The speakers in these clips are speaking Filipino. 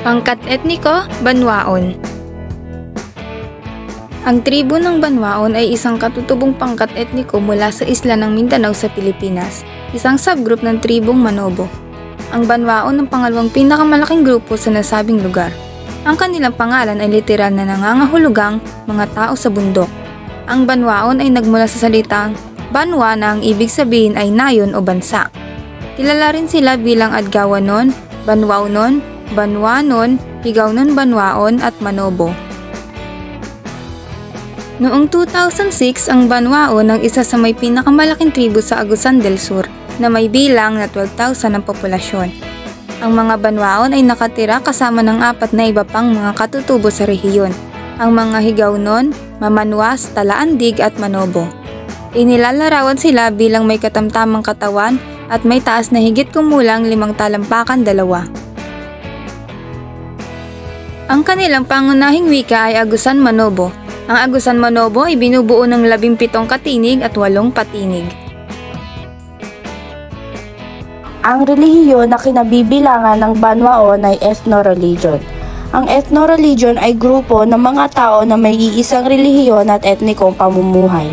Pangkat etniko, Banwaon. Ang tribo ng Banwaon ay isang katutubong pangkat etniko mula sa isla ng Mindanao sa Pilipinas, isang subgroup ng tribong Manobo. Ang Banwaon ang pangalawang pinakamalaking grupo sa nasabing lugar. Ang kanilang pangalan ay literal na nangangahulugang mga tao sa bundok. Ang Banwaon ay nagmula sa salitang Banwa na ang ibig sabihin ay nayon o bansa. Kilala rin sila bilang Adgawanon, Banwaunon, Banwanon, Higawnon Banwaon at Manobo. Noong 2006, ang Banwaon ang isa sa may pinakamalaking tribo sa Agusan del Sur na may bilang na 12,000 ang populasyon. Ang mga Banwaon ay nakatira kasama ng 4 na iba pang mga katutubo sa rehiyon, ang mga Higawnon, Mamanwas, Talaandig at Manobo. Inilalarawan sila bilang may katamtamang katawan at may taas na higit kumulang 5 talampakan 2. Ang kanilang pangunahing wika ay Agusan Manobo. Ang Agusan Manobo ay binubuo ng 17 katinig at 8 patinig. Ang relihiyon na kinabibilangan ng Banwaon ay ethno-religion. Ang ethno-religion ay grupo ng mga tao na may iisang relihiyon at etnikong pamumuhay.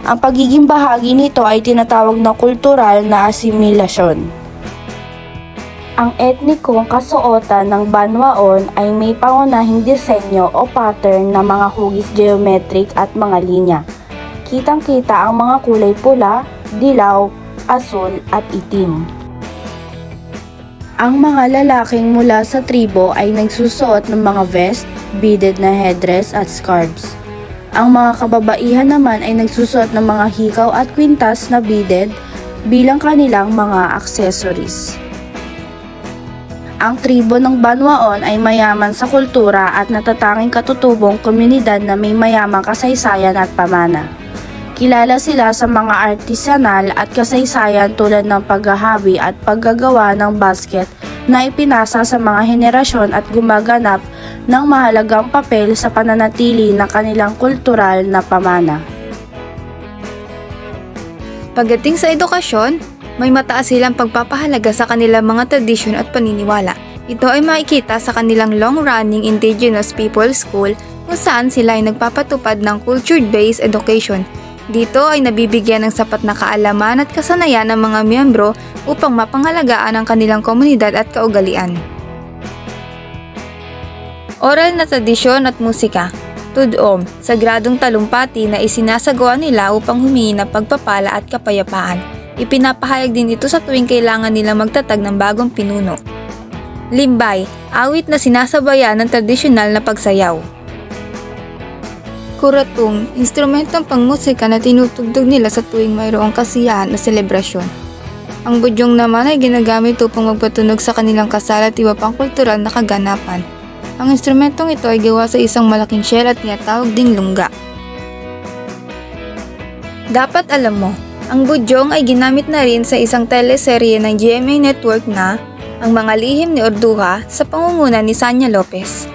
Ang pagiging bahagi nito ay tinatawag na kultural na asimilasyon. Ang etnikong kasuotan ng Banwaon ay may pangunahing disenyo o pattern na mga hugis geometric at mga linya. Kitang-kita ang mga kulay pula, dilaw, asul at itim. Ang mga lalaking mula sa tribo ay nagsusuot ng mga vest, beaded na headdress at scarves. Ang mga kababaihan naman ay nagsusuot ng mga hikaw at kwintas na beaded bilang kanilang mga accessories. Ang tribo ng Banwaon ay mayaman sa kultura at natatanging katutubong komunidad na may mayamang kasaysayan at pamana. Kilala sila sa mga artisanal at kasaysayan tulad ng paghahabi at paggagawa ng basket na ipinasa sa mga henerasyon at gumaganap ng mahalagang papel sa pananatili ng kanilang kultural na pamana. Pagdating sa edukasyon, may mataas silang pagpapahalaga sa kanilang mga tradisyon at paniniwala. Ito ay makikita sa kanilang long-running Indigenous People School kung saan sila ay nagpapatupad ng culture-based education. Dito ay nabibigyan ng sapat na kaalaman at kasanayan ng mga miyembro upang mapangalagaan ang kanilang komunidad at kaugalian. Oral na tradisyon at musika. Tudom, sagradong talumpati na isinasagawa nila upang humingi ng pagpapala at kapayapaan. Ipinapahayag din ito sa tuwing kailangan nila magtatag ng bagong pinuno. Limbay, awit na sinasabayan ng tradisyonal na pagsayaw. Kuratung, instrumentong pangmusika na tinutugtog nila sa tuwing mayroong kasiyahan o selebrasyon. Ang budyong naman ay ginagamit upang magpatunog sa kanilang kasal at iba pang kultural na kaganapan. Ang instrumentong ito ay gawa sa isang malaking shell at tinatawag ding lungga. Dapat alam mo, ang budyong ay ginamit na rin sa isang teleserye ng GMA Network na Ang Mga Lihim ni Orduha sa pangunguna ni Sanya Lopez.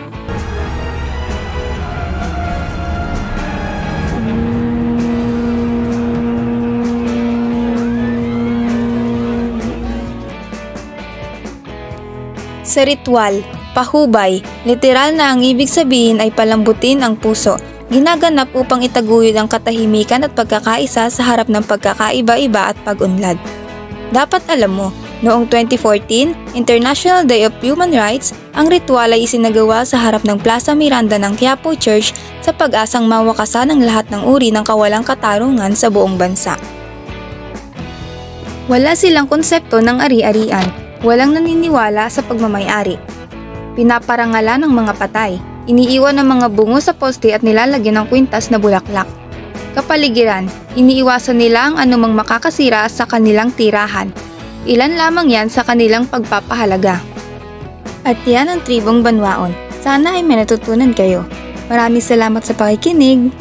Sa ritual, pahubay, literal na ang ibig sabihin ay palambutin ang puso. Ginaganap upang itaguyod ang katahimikan at pagkakaisa sa harap ng pagkakaiba-iba at pag-unlad. Dapat alam mo, noong 2014, International Day of Human Rights, ang ritual ay isinagawa sa harap ng Plaza Miranda ng Quiapo Church sa pag-asang mawakasan ang lahat ng uri ng kawalang katarungan sa buong bansa. Wala silang konsepto ng ari-arian, walang naniniwala sa pagmamay-ari. Pinaparangalan ng mga patay. Iniiwan ang mga bungo sa poste at nilalagyan ng kwintas na bulaklak. Kapaligiran, iniiwasan nila ang anumang makakasira sa kanilang tirahan. Ilan lamang yan sa kanilang pagpapahalaga. At yan ang tribong Banwaon. Sana ay may natutunan kayo. Maraming salamat sa pakikinig.